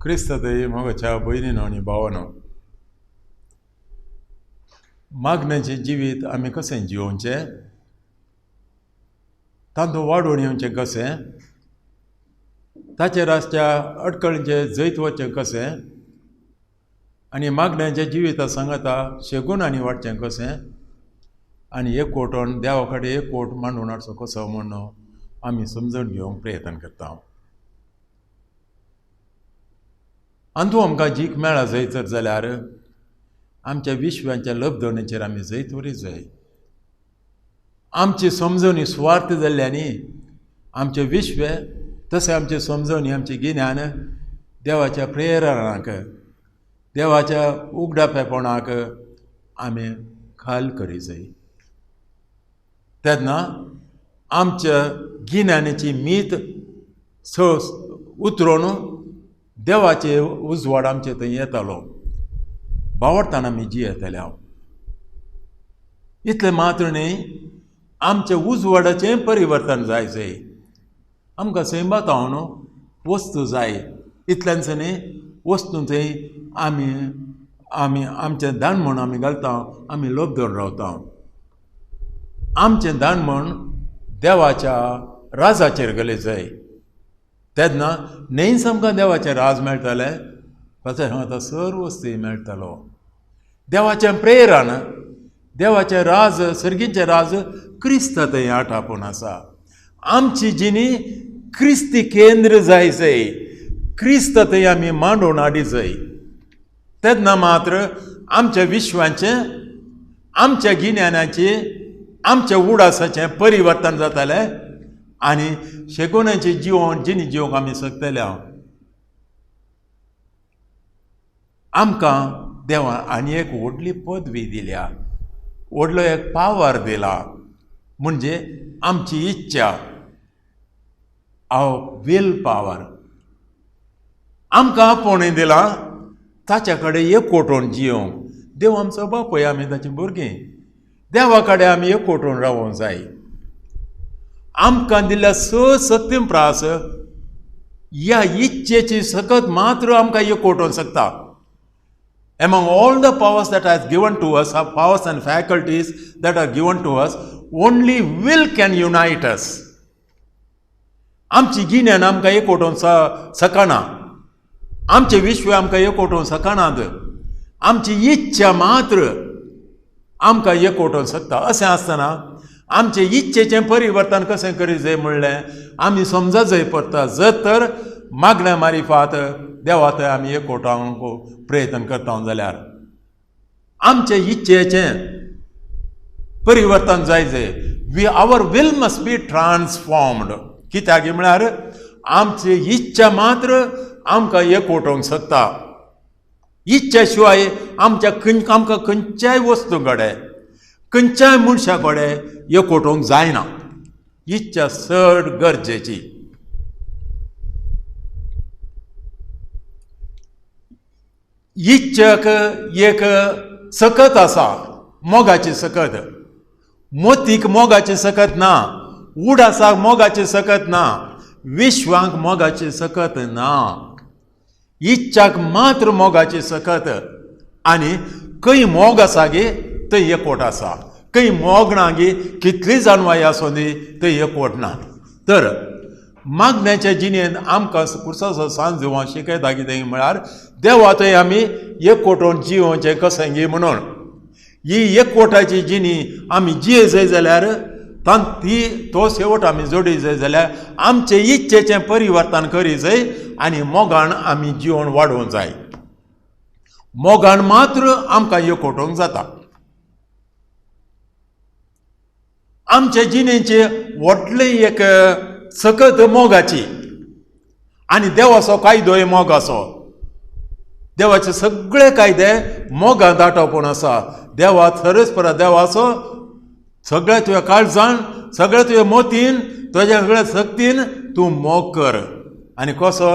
क्रिस्ततय मोगाच्या भयणीनो आनी भावांनो, मागण्याचें जिवीत आमी कशें जिवोवचें, तांतूं वाडून येवचें कशें, ताचेर आसच्या अडखळींचें जैत वचचें कशें आनी मागण्याच्या जिविता सांगाता शेगून आनी वाडचें कशें आनी एकवटून देवा कडेन एकवट मांडून हाडचो कसो म्हूण आमी समजून घेवंक प्रयत्न करता. अंतू आमकां जीक मेळ्ळा जैतर जाल्यार आमच्या विश्वाच्या लबधणेचेर आमी जैत उरी जाय. आमची समजणी स्वार्थ जाल्ल्यानी आमचे विश्व तशें आमची समजणी आमचें गिन्यान देवाच्या प्रेरणाक देवाच्या उगडापेपणाक आमी खाल करी जाय. तेन्ना आमच्या गिन्यानाची मीत उतरून देवाचे उजवाड आमचे थंय येतालो, भावार्थान आमी जियेतले. हांव इतलें मात्र न्ही, आमच्या उजवाडाचें परिवर्तन जायचें. आमकां सैमातावन वस्तू जाय, इतल्यांच न्ही वस्तू थंय आमी आमी आमचें दान म्हूण आमी घालता, आमी लोभ धरून रावता. आमचें दान म्हूण देवाच्या राजाचेर घाले जाय. तेन्ना नेईच आमकां देवाचें राज मेळटलें, तशें आतां सर्व वस्तू मेळटलो. देवाचें प्रेरण देवाचें राज, सर्गीचें राज क्रिस्त थंय आटापून आसा. आमची जिणी क्रिस्ती केंद्र जायचें, क्रिस्त थंय आमी मांडून हाडी जाय. तेन्ना मात्र आमच्या विश्वाचें, आमच्या गिन्यानाचें, आमच्या उडासाचें परिवर्तन जातलें आनी शेगोनाचें जिवोन जिणी जिवंक आमी शकतले. आमकां देवान आनी एक व्हडली पदवी दिल्या, व्हडलो एक पावर दिला, म्हणजे आमची इच्छा, विल पावर आमकां आपोवणी दिला. ताच्या कडेन एकवटून जियोंक. देव आमचो बापूय, आमी ताची भुरगीं. देवा कडेन आमी एकवटून रावूंक जाय. आमकां दिल्ल्या सत्यम प्रास ह्या इच्छेची सकत मात्र आमकां एकवटूंक शकता. Among all the powers that has given to us, powers and faculties that are given to us, only will can unite us. आमची गिन्यान आमकां एकवटूंक सकना, आमचे विश्व आमकां एकवटूंक सकनात. आमची इच्छा मात्र आमकां एकवटूंक शकता. अशें आसतना आमचे इच्छेचें परिवर्तन कशें करी जाय म्हणलें आमी समजा जाय पडटा. जर तर मागण्या मारिफात देवा थंय आमी एकवटांक प्रयत्न करता जाल्यार आमचे इच्छेचें परिवर्तन जाय. आवर विल मस्ट बी ट्रान्सफॉर्मड. कित्याक म्हळ्यार आमची इच्छा मात्र आमकां एकवटोवंक शकता. इच्छा शिवाय आमकां खंयच्याय वस्तू कडेन, खंयच्याय मनशा कडेन एकवटोवंक जायना. इच्छा चड गरजेची. इच्छेक एक सकत आसा, मोगाची सकत. मोतीक मोगाची सकत ना, उडासाक मोगाची सकत ना, विश्वांक मोगाची सकत ना. इच्छाक मात्र मोगाची सकत. आनी खंय मोग आसा गे थंय एकवट आसा, खंय मोग ना गे कितली जानवाय आसूं दी थंय एकवट ना. तर मागण्याच्या जिणेंत आमकां पुरसाचो सांज दिवं शिकयता कितें म्हळ्यार देवा थंय आमी एकवटून जिवोवचें कशें गे म्हणून. ही एकवटाची जिणी आमी जिये जाय जाल्यार तो शेवट आमी जोडी जाय जाल्यार आमचे इच्छेचें परिवर्तन करी जाय आनी मोगान आमी जिवन वाडोवंक जाय. मोगान मात्र आमकां एकवटोवंक जाता. आमचे जिणेचे व्हडले एक सकत मोगाची आनी देवाचो कायदोय मोगाचो. देवाचे सगळे कायदे मोगांत आटोपून आसा. देवा सरस्परा देवाचो सगळ्या तुज्या काळजान, सगळ्या तुज्या मोतीन, तुज्या सगळ्या शक्तीन तूं मोग कर. आनी कसो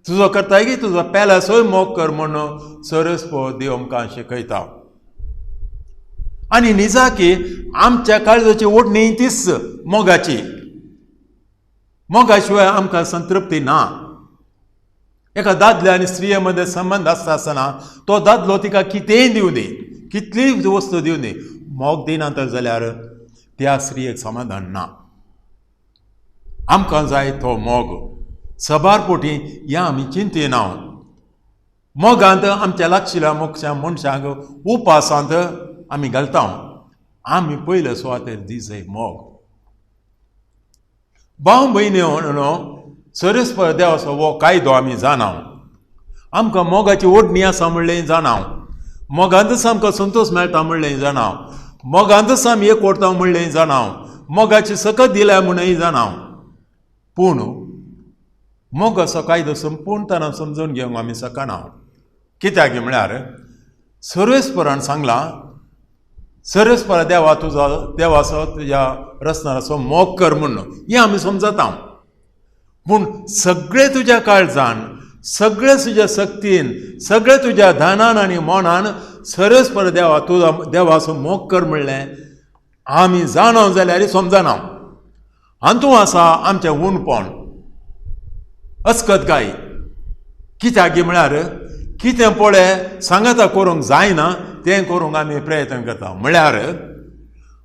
तुजो करता की तुजो पेलासोय मोग कर म्हणून सरस्पो देव आमकां शिकयता. आनी निजा की आमच्या काळजाची ओडणी तीच मोगाची. मोगा शिवाय आमकां संतृप्ती ना. एका दादल्या आनी स्त्रिये मध्ये संबंध आसता आसतना तो दादलो तिका कितेंय दिवं दी, कितलीय वस्तू दिवं दी, मोग दिना तर जाल्यार त्या स्त्रियेक समाधान ना. आमकां जाय तो मोग. सबारपोटी ह्या आमी चिंतेना. मोगांत आमच्या लागशिल्ल्या मनशांक उपासांत आमी घालता. आमी पयले सुवातेर दिसय मोग. भाव भयणी न्हू, सरस्पर देवाचो हो कायदो आमी जाणाव. आमकां मोगाची ओडणी आसा म्हणलें जाणाव. मोगांतच आमकां संतोश मेळटा म्हणलें जाणाव. मोगांतच आमी एक करता म्हणलें जाणाव. मोगाची सकत दिल्या म्हणूनय जाणाव. पूण मोगाचो कायदो संपूर्णपणान समजून घेवंक आमी शकना. कित्याक म्हळ्यार सर्वेस्परान सांगलां, सर्वेस्परा देवा तुजो देवाचो तुज्या रचनाचो मोग कर म्हणून. हें आमी समजता. पूण सगळें तुज्या काळजान, सगळें तुज्या सक्तीन, सगळें तुज्या धनान आनी मोनान सर्वेस्पर देवा तुजो देवाचो मोग कर म्हणलें आमी जाणव जाल्यार समजना. हातूंत आसा आमचें उणपण, अस्कतकाय. कित्याक म्हळ्यार कितें पळय सांगाता करूंक जायना तें करूंक आमी प्रयत्न करता. म्हळ्यार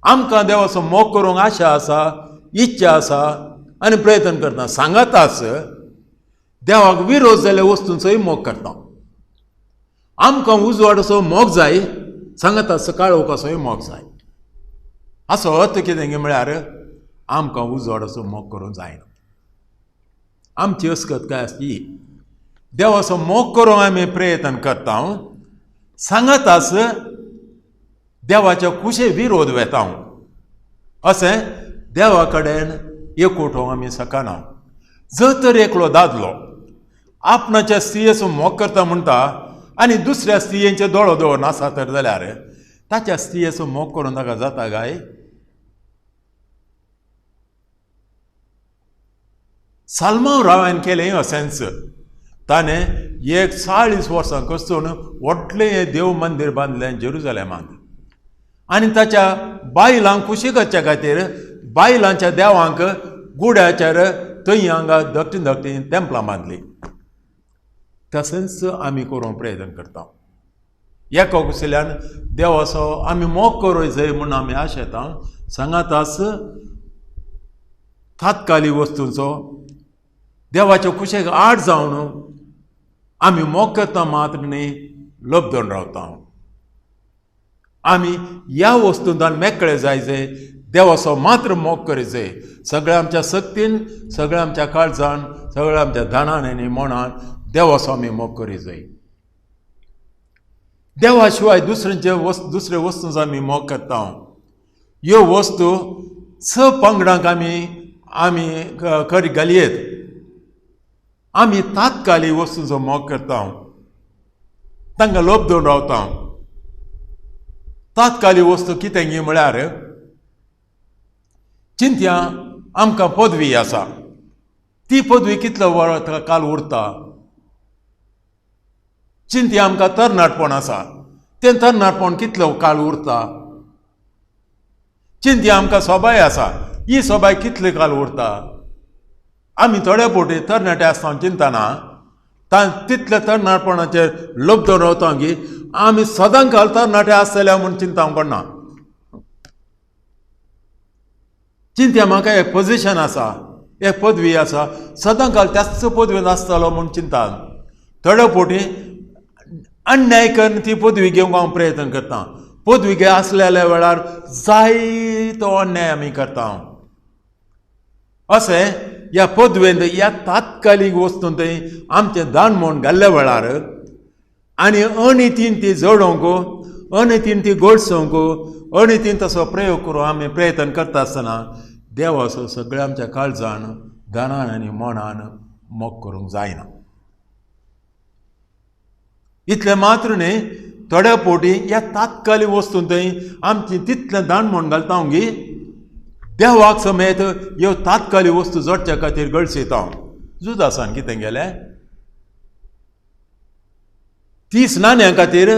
आमकां देवाचो मोग करूंक आशा आसा, इच्छा आसा आनी प्रयत्न करता. सांगाताच देवाक विरोध जाल्ल्या वस्तूंचोय मोग करता. आमकां उजवाडाचो मोग जाय, सांगाताच काळोखाचोय मोग जाय. हाचो अर्थ कितें म्हळ्यार आमकां उजवाडाचो मोग करूंक जायना. आमची अस्कत काय आसली देवाचो मोग करूंक आमी प्रयत्न करता. सांगाताच देवाच्या कुशे विरोध वेता. अशें देवा कडेन एकवटोवंक आमी शकना. जर तर एकलो दादलो आपणाच्या स्त्रियेचो मोग करता म्हणटा आनी दुसऱ्या स्त्रियेंचे दोळो दवरना आसा तर जाल्यार ताच्या स्त्रियेचो मोग करून ताका जाता काय? सालमांव रावान केलें अशेंच. ताणें 40 वर्सां कसून व्हडलें देव मंदीर बांदलें जेरुसलेमांत. आनी ताच्या बायलांक खुशी करचे खातीर बायलांच्या देवांक गुड्याचेर थंय हांगा धाकटीं धाकटीं टेंपलां बांदलीं. तशेंच आमी करूंक प्रयत्न करता. एका कडल्यान देवाचो आमी मोग करूं जाय म्हूण आमी आशेता. सांगाताच तात्काली वस्तूंचो देवाच्या कुशेक आड जावन आमी मोग करता मात्र न्ही लबदून रावता. आमी ह्या वस्तूंतल्यान मेकळे जायचे, देवाचो मात्र मोग करीत जाय. सगळ्या आमच्या सक्तीन, सगळ्या आमच्या काळजान, सगळ्या आमच्या धनान आनी मोनान देवाचो आमी मोग करीत जाय. देवा शिवाय दुसरे वस्तूंचो आमी मोग करता. ह्यो वस्तू पंगडांक आमी करी घालयेत. आमी तात्काली वस्तूंचो मोग करता, तांकां लबदून रावता. तात्काली वस्तू कितें म्हळ्यार चिंत्या आमकां पदवी आसा, ती पदवी कितलो काल उरता. चिंत्या आमकां तरणाटपण आसा, तें तरणाटपण कितलो काल उरता. चिंत्या आमकां सोबाय आसा, ही सोबाय कितले काल उरता. आमी थोडे पोटी तरणाटे आसतना चिंतना तितले तरणाटपणाचेर लबदून रावता की आमी सदां काल तरणाटे आसतले म्हूण चिंता पडना. चिंत्या म्हाका एक पोजिशन आसा, एक पदवी आसा, सदां काल त्याच पदवेन आसतलो म्हूण चिंता. थोडे पोटी अन्याय करून ती पदवी घेवंक हांव प्रयत्न करता. पदवी घे आसलेल्या वेळार जाय तो अन्याय आमी करता. अशें ह्या पदवेंत ह्या तात्कालीक वस्तूंत आमचें दान म्हूण घाल्ल्या वेळार आनी अनितीन ती जोडोवंक, अनितीन ती घडसोवंक, अनितीन तसो प्रयोग करूंक आमी प्रयत्न करता आसतना देवाचो सगळ्या आमच्या काळजान, धनान आनी मोनान मोग करूंक जायना. इतलें मात्र न्ही, थोड्या पोटी ह्या तात्कालीक वस्तूंत आमची तितलें दान म्हूण घालता की देवाक समेत ह्यो तात्काली वस्तू जोडच्या खातीर गळसयता. जुदासान कितें गेलें, 30 नाण्या खातीर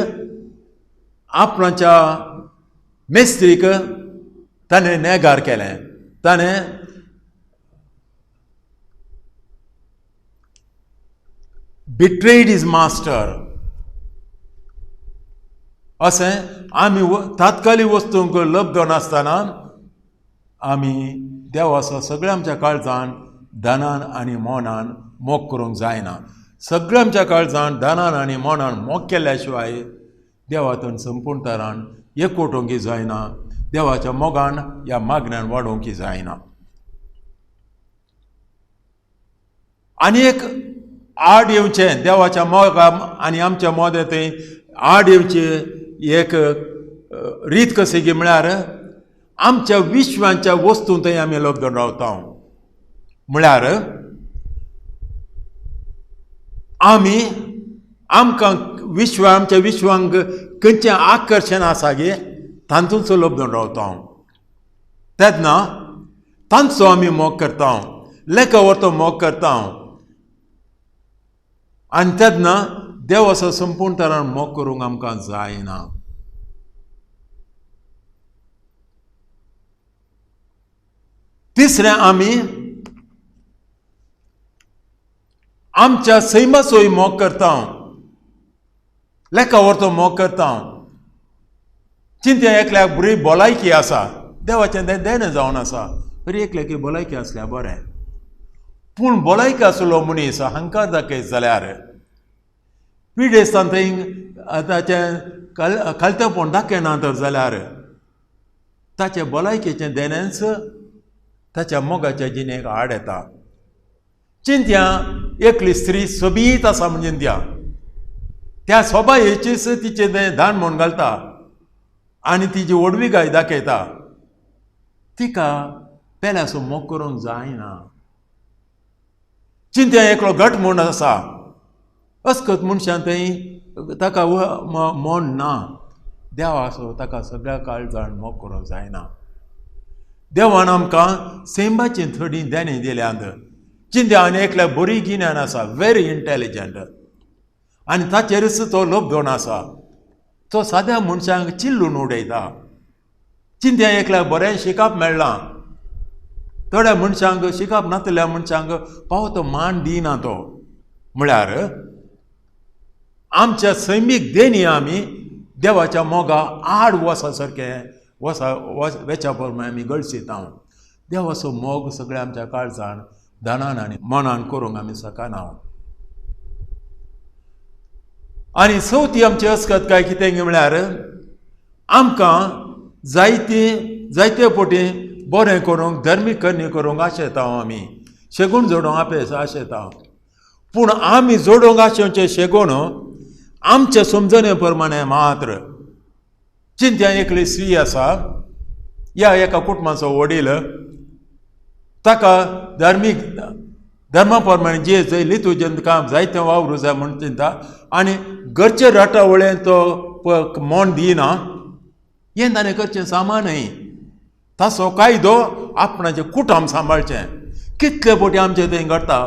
आपणाच्या मेस्त्रीक ताणें नेगार केलें. ताणें betrayed his master. असें आमी तात्कालीक वस्तूंक लब्ध नासतना आमी देवाचो सगळ्या आमच्या काळजान धनान आनी मोनान मोग करूंक जायना. सगळ्या आमच्या काळजान धनान आनी मोनान मोग केल्या शिवाय देवातून संपूर्ण तरान एकवटोवंकी जायना. देवाच्या मोगान ह्या मागण्यान वाडोवंकी जायना. आनी एक आड येवचें देवाच्या मोगा आनी आमच्या मोद थंय आड येवची एक रीत कशी गी म्हळ्यार आमच्या विश्वांच्या वस्तू थंय आमी लब्धून रावता. म्हळ्यार आमी आमकां आमच्या विश्वांक खंयचें आकर्शण आसा गे तातूंचो लब्धून रावता. तेन्ना तांचो आमी मोग करता, लेखा व्हरतो मोग करता. आनी तेन्ना देवाचो संपूर्ण तरान मोग करूंक आमकां जायना. तिसरें आमी आमच्या सैमाचोय मोग करता, लेखा व्हरतो मोग करता. चिंतें एकल्याक बरी भलायकी आसा, देवाचें तें देणें जावन आसा, बरी एकल्याकी भलायकी आसल्यार बरें. पूण भलायकी आसलो मनीस अहंकार दाखयत जाल्यार पिडेस्तान थंय ताचें खालतेपण दाखयना तर जाल्यार ताचे भलायकेचें देणेंच ताच्या मोगाच्या जिणेक आड येता. चिंत्या एकली स्त्री सोबीत आसा म्हणजे त्या सोबायेचीच तिचें तें धान म्हूण घालता आनी तिची ओडविकाय दाखयता. तिका पेल्याचो मोग करूंक जायना. चिंत्या एकलो घट म्हूण आसा, अस्कत मनशान थंय ताका मोन ना. देवाचो ताका सगळ्या काळजान मोग करूंक जायना. देवान आमकां सैमाची थोडी देणी दिल्यांत. चिंत्या आनी एकल्या बरी गिन्यान आसा, व्हेरी इंटेलिजंट, आनी ताचेरच तो लब्धोन आसा. तो साद्या मनशांक चिल्लून उडयता. चिंत्या एकल्याक बरें शिकप मेळ्ळां, थोड्या मनशांक शिकप नासलेल्या मनशांक पावतो मान दिना तो. म्हळ्यार आमच्या सैमीक देणी आमी देवाच्या मोगा आड वसा सारकें वेच्या प्रमाणे आमी गळसिता. देवाचो मोग सगळ्या आमच्या काळजान धनान आनी मनान करूंक आमी शकना. आनी चवथी आमची अस्कत काय कितें म्हळ्यार आमकां जायते फावटी बरें करूंक धर्मीक करणी करूंक आशेता आमी, शेगूण जोडूंक आपेस आशेता. पूण आमी जोडूंक आशेवचे शेगूण आमच्या समजणे प्रमाणे मात्र. चिंत्या एकली स्त्री आसा, ह्या एका कुटुंबाचो वडील, ताका धर्मा प्रमाणे जे लितूजेन काम जायतें वावरूं जाय म्हूण चिंता आनी घरचे राटावळें तो मोन दिना. हें ताणें करचें सामानय. ताचो कायदो आपणाचें कुटुंब सांबाळचें. कितले फावटी आमचें थंय घडटा.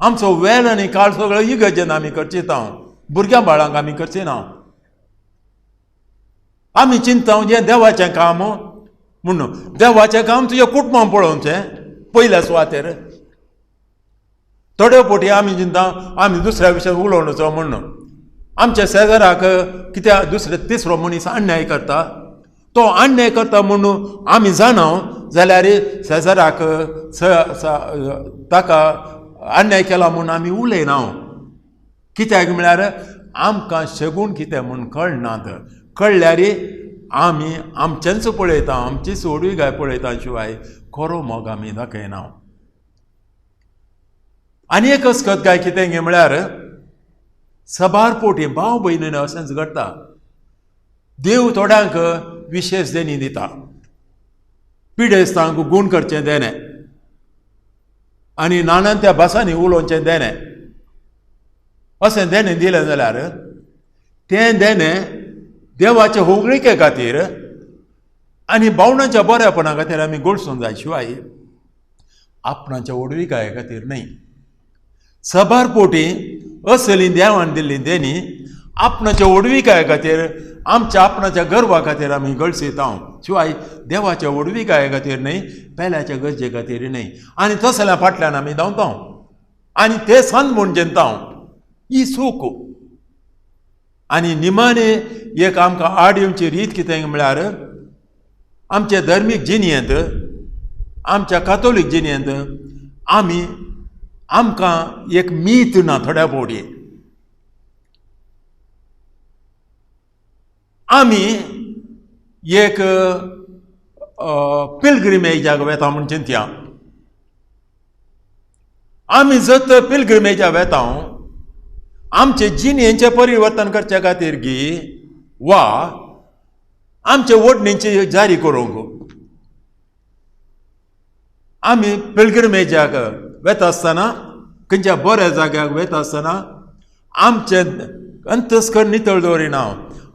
आमचो वेल आनी काळ सगळो इगर्जेन आमी करचिता, भुरग्यां बाळांक आमी करची ना. आमी चिंता जें देवाचें काम म्हणून देवाचें काम तुज्या कुटुंबान पळोवचें पयल्या सुवातेर. थोड्यो फावटी आमी चिंता आमी दुसऱ्या विशयान उलोवचो म्हणून. आमच्या शेजाराक कित्याक दुसरे तिसरो मनीस अन्याय करता, तो अन्याय करता म्हणून आमी जाणव जाल्यार शेजाराक ताका अन्याय केला म्हणून आमी उलयना. कित्याक म्हळ्यार आमकां शेगूण कितें म्हूण कळनात. कळल्यार आमी आमचेंच पळयता, आमची सोडविकाय पळयता शिवाय खरो मोग आमी दाखयना. आनी एक अस्कत काय कितें गे म्हळ्यार सबार पोटी भाव भयणीन अशेंच घडटा. देव थोड्यांक विशेश देणी दिता. पिडेस्तांक गूण करचें देणें आनी नानान त्या भासांनी उलोवचें देणें अशें देणें दिलें जाल्यार तें देणें देवाचे होगळिके खातीर आनी भावनांच्या बऱ्यापणा खातीर आमी घडसूंक जाय शिवाय आपणाच्या ओडविकाये खातीर न्हय. सबार पोटी असली देवान दिल्ली देणी आपणाच्या ओडविकाये खातीर आमच्या आपणाच्या गर्वा खातीर आमी घडसिता शिवाय देवाच्या ओडविकाये खातीर न्हय, पेल्याच्या गरजे खातीर न्हय. आनी तसल्या फाटल्यान आमी धांवता. आनी ते सान म्हूण जेंताव ही सूख. आनी निमाणे एक आमकां आड येवची रीत कितें म्हळ्यार आमच्या धर्मीक जिणेंत आमच्या कातोलीक जिणेंत आमकां एक मीत ना थोड्या फावटी. आमी एक पिलग्रिमेजाक वेता म्हूण चिंतया. आमी जत पिलग्रिमेजाक वेता आमचे जिणेचें परिवर्तन करचे खातीर गी वा आमचे ओडणीची जारी करूंक आमी पिलग्रिमेजाक वेता आसतना खंयच्या बऱ्या जाग्याक वेता आसतना आमचे अंतस्कर नितळ दवरिना,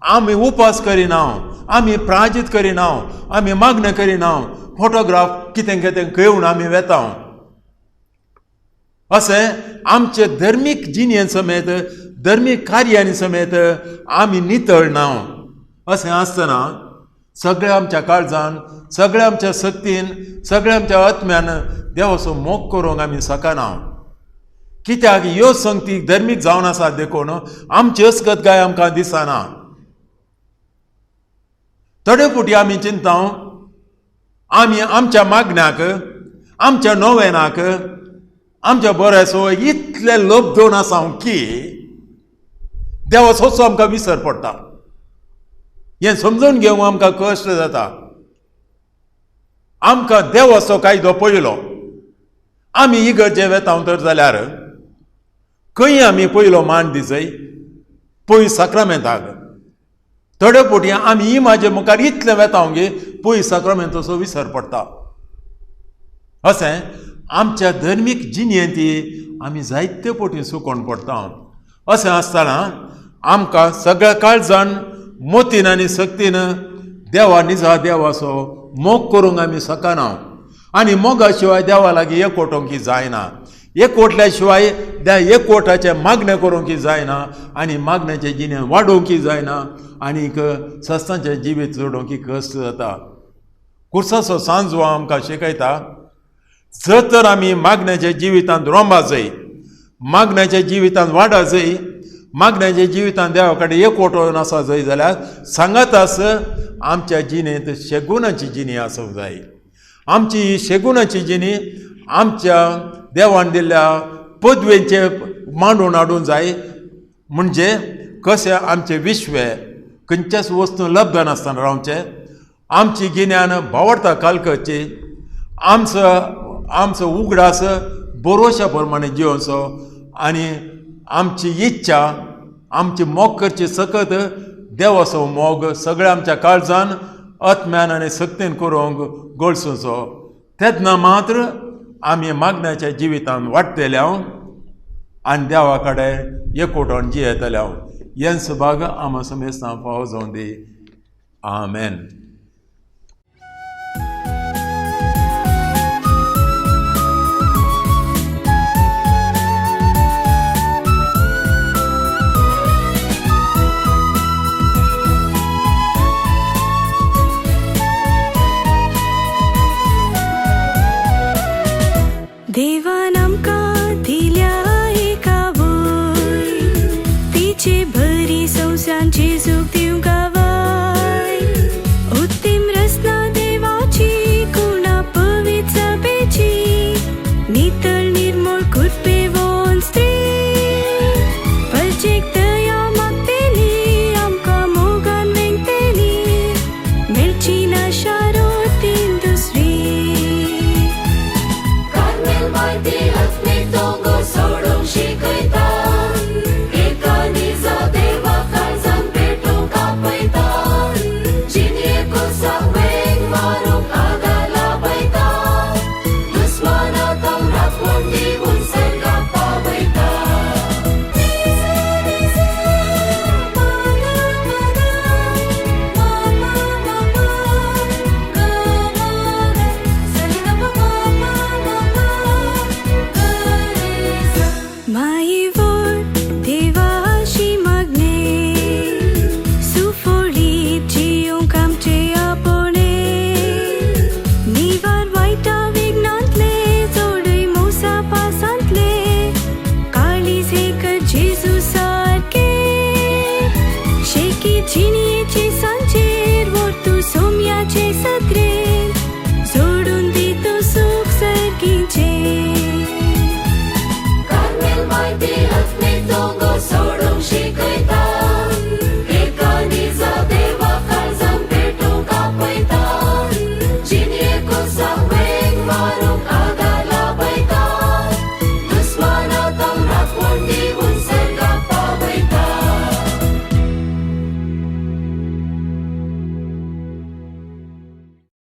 आमी उपास करिना, आमी प्राजीत करिना, आमी मागणें करिना, फोटोग्राफ कितें कितें घेवन आमी वेता. अशें आमचे धर्मीक जिणें समेत धर्मीक कार्यांनी समेत आमी नितळ ना. अशें आसतना सगळ्या आमच्या काळजान, सगळ्या आमच्या सक्तीन, सगळ्या आमच्या आत्म्यान देवाचो मोग करूंक आमी शकना. कित्याक ह्यो संगती धर्मीक जावन आसा देखून आमची अस्कतगाय आमकां दिसना. थोडे फावटी आमी चिंता आमी आमच्या मागण्याक, आमच्या नोवेनाक, आमच्या बऱ्याचो इतले लोभ दोन आसा की देवाचो आमकां विसर पडटा. हें समजून घेवंक आमकां कश्ट जाता. आमकां देवाचो कायदो पयलो आमी इगर्जे वेता तर जाल्यार खंय आमी पयलो मान दिसय पय साक्रामेंताक. थोडे फावटी आमी म्हाजे मुखार इतलें वेता गे पय साक्रामेंताचो विसर पडटा. अशें आमच्या धर्मीक जिणेंती आमी जायते फावटी सुकोवन पडटा. अशें आसतना आमकां सगळ्या काळजान, मोतीन आनी सक्तीन निजा देवाचो मोग करूंक आमी शकना. आनी मोगा शिवाय देवा लागीं एकवटोवंक जायना. एकवटल्या शिवाय एकवटाचें मागणें करूंक जायना आनी मागण्याचें जिणें वाडोवंक जायना आनीक सस्तांचें जिवीत जोडोवंक कश्ट जाता. कुर्साचो सांज हो आमकां शिकयता जर तर आमी मागण्याच्या जिवितांत रोंबा जाय, मागण्याच्या जिवितांत वाडा जाय, मागण्याच्या जिवितांत देवा कडेन एकवटून आसा जाय जाल्यार सांगात आस आमच्या जिणेंत शेगुणाची जिणी आसूंक जाय. आमची ही शेगुणाची जिणी आमच्या देवान दिल्ल्या पदवेंचे मांडून हाडूंक जाय. म्हणजे कशें आमचें विश्वे खंयच्याच वस्तू लब्ध नासतना रावचें, आमची गिन्यान भावडता कालकची, आमचो उगडास बरोवच्या प्रमाणे जिवचो आनी आमची इच्छा आमची मोग करची सकत देवाचो मोग सगळ्या आमच्या काळजान, आत्म्यान आनी सक्तीन करूंक गळसूचो. तेन्ना मात्र आमी मागण्याच्या जिवितांत वाडटल्या आनी देवा कडेन एकवटोन जियेतल्या. हें सुभाग आमा समेस्तां फावो जावं दी. आमेन.